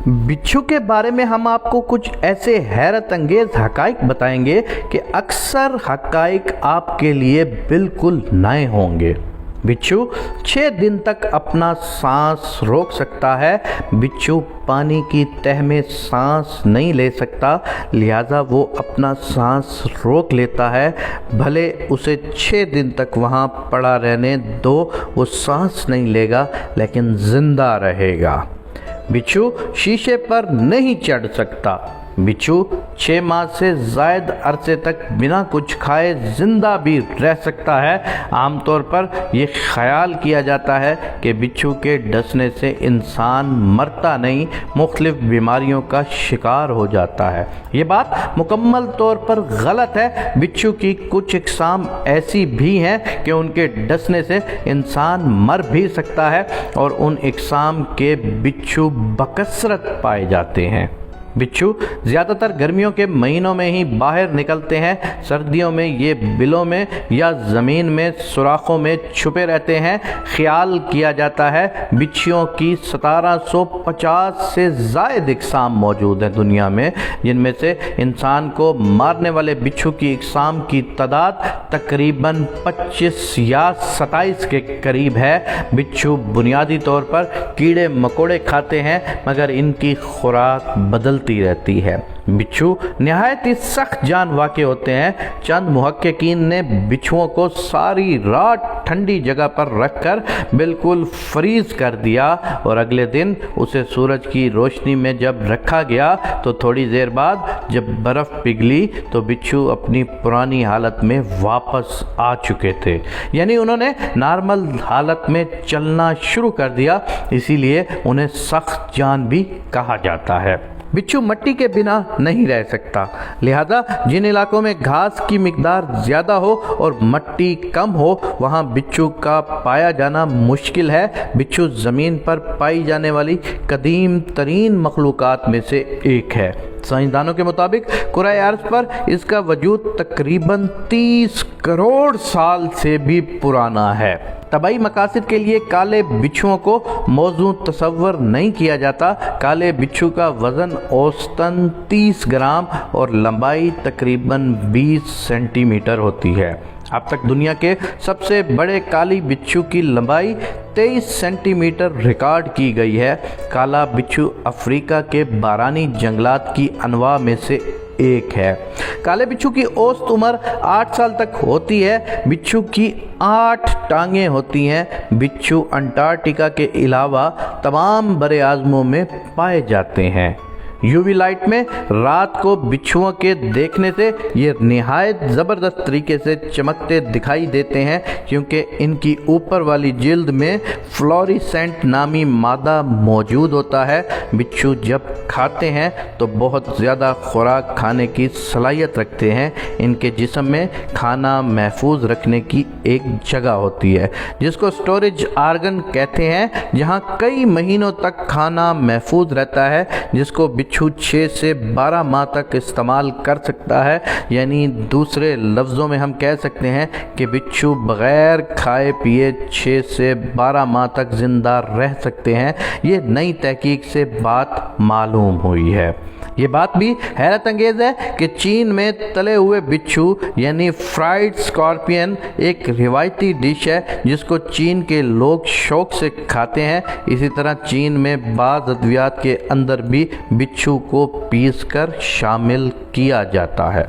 बिच्छू के बारे में हम आपको कुछ ऐसे हैरत अंगेज हकाइक बताएंगे कि अक्सर हकाइक आपके लिए बिल्कुल नए होंगे। बिच्छू 6 दिन तक अपना सांस रोक सकता है। बिच्छू पानी की तह में सांस नहीं ले सकता, लिहाजा वो अपना सांस रोक लेता है। भले उसे 6 दिन तक वहाँ पड़ा रहने दो, वो सांस नहीं लेगा लेकिन जिंदा रहेगा। बिच्छू शीशे पर नहीं चढ़ सकता। बिच्छू 6 माह से ज़ायद अरसे तक बिना कुछ खाए ज़िंदा भी रह सकता है। आमतौर पर यह ख्याल किया जाता है कि बिच्छू के डसने से इंसान मरता नहीं, मुख्तलिफ बीमारियों का शिकार हो जाता है। ये बात मुकम्मल तौर पर गलत है। बिच्छू की कुछ इकसाम ऐसी भी हैं कि उनके डसने से इंसान मर भी सकता है और उन इकसाम के बिच्छू बकसरत पाए जाते हैं। बिच्छू ज़्यादातर गर्मियों के महीनों में ही बाहर निकलते हैं। सर्दियों में ये बिलों में या ज़मीन में सुराखों में छुपे रहते हैं। ख्याल किया जाता है बिच्छुओं की 1750 से ज़ायद इकसाम मौजूद हैं दुनिया में, जिनमें से इंसान को मारने वाले बिच्छू की इकसाम की तादाद तकरीबन 25 या 27 के करीब है। बिच्छू बुनियादी तौर पर कीड़े मकोड़े खाते हैं, मगर इनकी खुराक बदलती रहती है। बिच्छू निहायत ही सख्त जान वाक़े होते हैं। चंद मुहक्किकीन ने बिच्छुओं को सारी रात ठंडी जगह पर रखकर बिल्कुल फ्रीज कर दिया और अगले दिन उसे सूरज की रोशनी में जब रखा गया तो थोड़ी देर बाद जब बर्फ़ पिघली तो बिच्छू अपनी पुरानी हालत में वापस आ चुके थे, यानी उन्होंने नॉर्मल हालत में चलना शुरू कर दिया। इसीलिए उन्हें सख्त जान भी कहा जाता है। बिच्छू मिट्टी के बिना नहीं रह सकता, लिहाजा जिन इलाकों में घास की मिकदार ज़्यादा हो और मिट्टी कम हो वहाँ बिच्छू का पाया जाना मुश्किल है। बिच्छू ज़मीन पर पाई जाने वाली कदीम तरीन मखलूक़ात में से एक है। साइंसदानों के मुताबिक कुराए अर्ज़ पर इसका वजूद तकरीबन 30 करोड़ साल से भी पुराना है। तबाई मकासद के लिए काले बिच्छुओं को मौजू तसव्वुर नहीं किया जाता। काले बिच्छू का वज़न औसतन 30 ग्राम और लंबाई तकरीबन 20 सेंटीमीटर होती है। अब तक दुनिया के सबसे बड़े काली बिच्छू की लंबाई 23 सेंटीमीटर रिकॉर्ड की गई है। काला बिच्छू अफ्रीका के बारानी जंगलात की अनवा में से एक है। काले बिच्छू की औसत उम्र 8 साल तक होती है। बिच्छू की 8 टांगें होती हैं। बिच्छू अंटार्कटिका के अलावा तमाम बरे आज़मों में पाए जाते हैं। यूवी लाइट में रात को बिच्छुओं के देखने से ये निहायत ज़बरदस्त तरीके से चमकते दिखाई देते हैं, क्योंकि इनकी ऊपर वाली जिल्द में फ्लोरिसेंट नामी मादा मौजूद होता है। बिच्छू जब खाते हैं तो बहुत ज़्यादा खुराक खाने की सलाहियत रखते हैं। इनके जिस्म में खाना महफूज रखने की एक जगह होती है जिसको स्टोरेज आर्गन कहते हैं, जहाँ कई महीनों तक खाना महफूज रहता है, जिसको बिच्छू 6 से 12 माह तक इस्तेमाल कर सकता है। यानी दूसरे लफ्ज़ों में हम कह सकते हैं कि बिच्छू बग़ैर खाए पिए 6 से 12 माह तक ज़िंदा रह सकते हैं। ये नई तहकीक से बात मालूम हुई है। ये बात भी हैरत अंगेज़ है कि चीन में तले हुए बिच्छू यानी फ्राइड स्कॉर्पियन एक रिवायती डिश है जिसको चीन के लोग शौक से खाते हैं। इसी तरह चीन में बाज़ अद्वियात के अंदर भी बिच्छू को पीस कर शामिल किया जाता है।